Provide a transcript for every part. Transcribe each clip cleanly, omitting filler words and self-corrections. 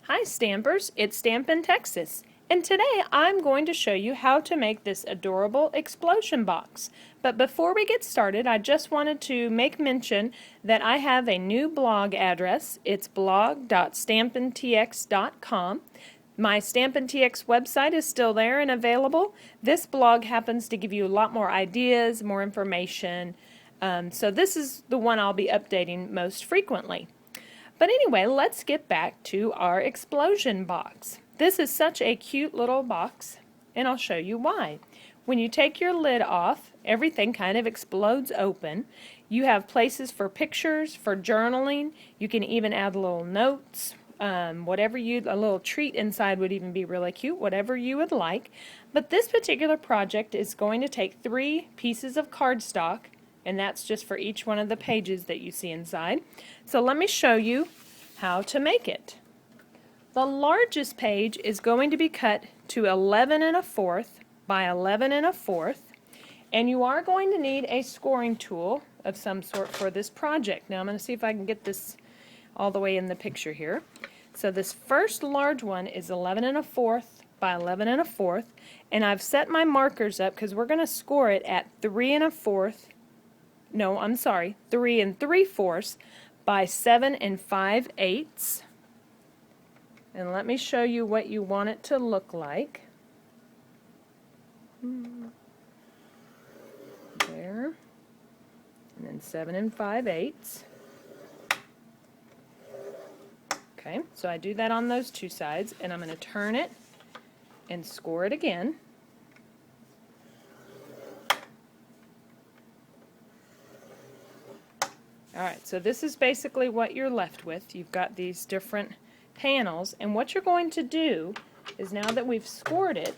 Hi Stampers, it's Stampin' Texas, and today I'm going to show you how to make this adorable explosion box. But before we get started, I just wanted to make mention that I have a new blog address. It's blog.stampintx.com. My Stampin' TX website is still there and available. This blog happens to give you a lot more ideas, more information, so this is the one I'll be updating most frequently. But anyway, let's get back to our explosion box. This is such a cute little box, and I'll show you why. When you take your lid off, everything kind of explodes open. You have places for pictures, for journaling. You can even add little notes. A little treat inside would even be really cute, whatever you would like. But this particular project is going to take 3 pieces of cardstock, and that's just for each one of the pages that you see inside. So let me show you how to make it. The largest page is going to be cut to 11 1/4 by 11 1/4, and you are going to need a scoring tool of some sort for this project. Now I'm going to see if I can get this all the way in the picture here. So this first large one is 11 1/4 by 11 1/4, and I've set my markers up because we're going to score it at 3 3 3/4 by 7 5/8. And let me show you what you want it to look like. There. And then 7 5/8. Okay, so I do that on those 2 sides, and I'm going to turn it and score it again. Alright, so this is basically what you're left with. You've got these different panels, and what you're going to do is, now that we've scored it,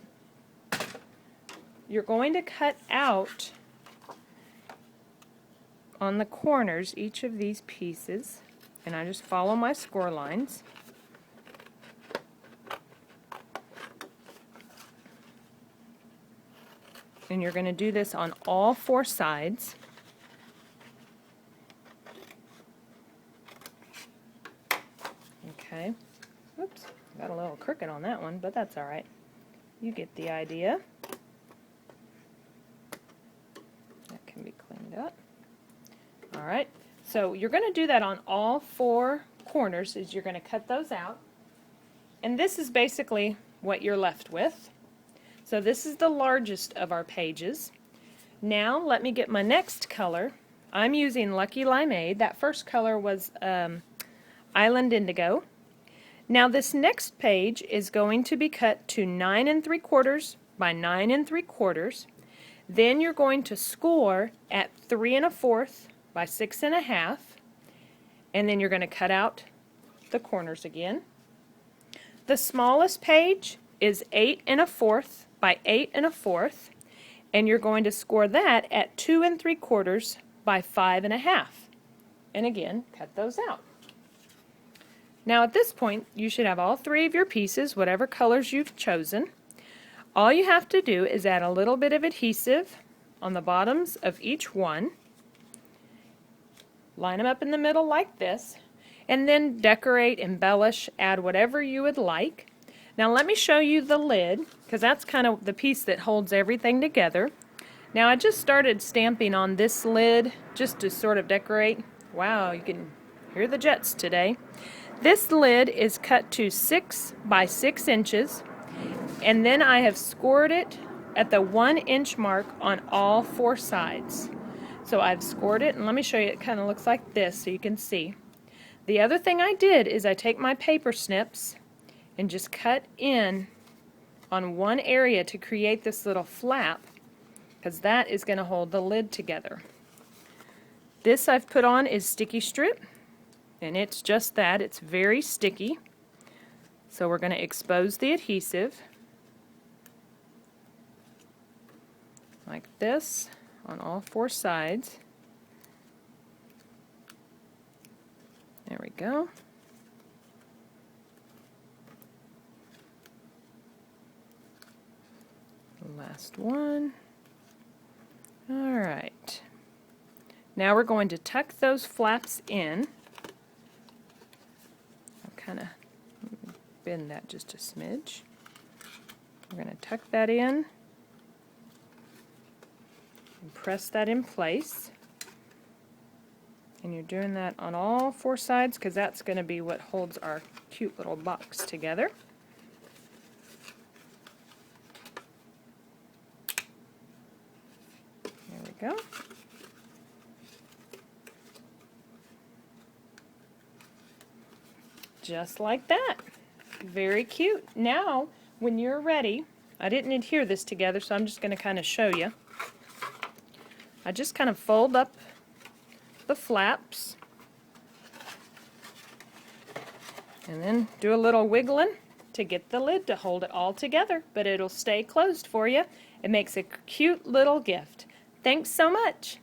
you're going to cut out on the corners each of these pieces, and I just follow my score lines. And you're going to do this on all 4 sides. Okay. Oops, got a little crooked on that one, but that's alright. You get the idea. That can be cleaned up. Alright, so you're going to do that on all 4 corners. Is you're going to cut those out. And this is basically what you're left with. So this is the largest of our pages. Now let me get my next color. I'm using Lucky Limeade. That first color was Island Indigo. Now this next page is going to be cut to 9 3/4 by 9 3/4. Then you're going to score at 3 1/4 by 6 1/2, and then you're going to cut out the corners again. The smallest page is 8 1/4 by 8 1/4, and you're going to score that at 2 3/4 by 5 1/2, and again cut those out. Now at this point you should have all 3 of your pieces, whatever colors you've chosen. All you have to do is add a little bit of adhesive on the bottoms of each one, line them up in the middle like this, and then decorate, embellish, add whatever you would like. Now let me show you the lid, because that's kind of the piece that holds everything together. Now I just started stamping on this lid just to sort of decorate. Wow, you can hear the jets today. This lid is cut to 6 by 6 inches, and then I have scored it at the 1 inch mark on all 4 sides. So I've scored it, and let me show you. It kind of looks like this so you can see. The other thing I did is I take my paper snips and just cut in on one area to create this little flap, because that is going to hold the lid together. This I've put on is sticky strip, and it's just that. It's very sticky. So we're going to expose the adhesive like this on all 4 sides. There we go. Last one. Alright. Now we're going to tuck those flaps in. I'll kind of bend that just a smidge. We're going to tuck that in and press that in place. And you're doing that on all four sides because that's going to be what holds our cute little box together. There we go. Just like that. Very cute. Now, when you're ready, I didn't adhere this together, so I'm just going to kind of show you. I just kind of fold up the flaps and then do a little wiggling to get the lid to hold it all together, but it'll stay closed for you. It makes a cute little gift. Thanks so much.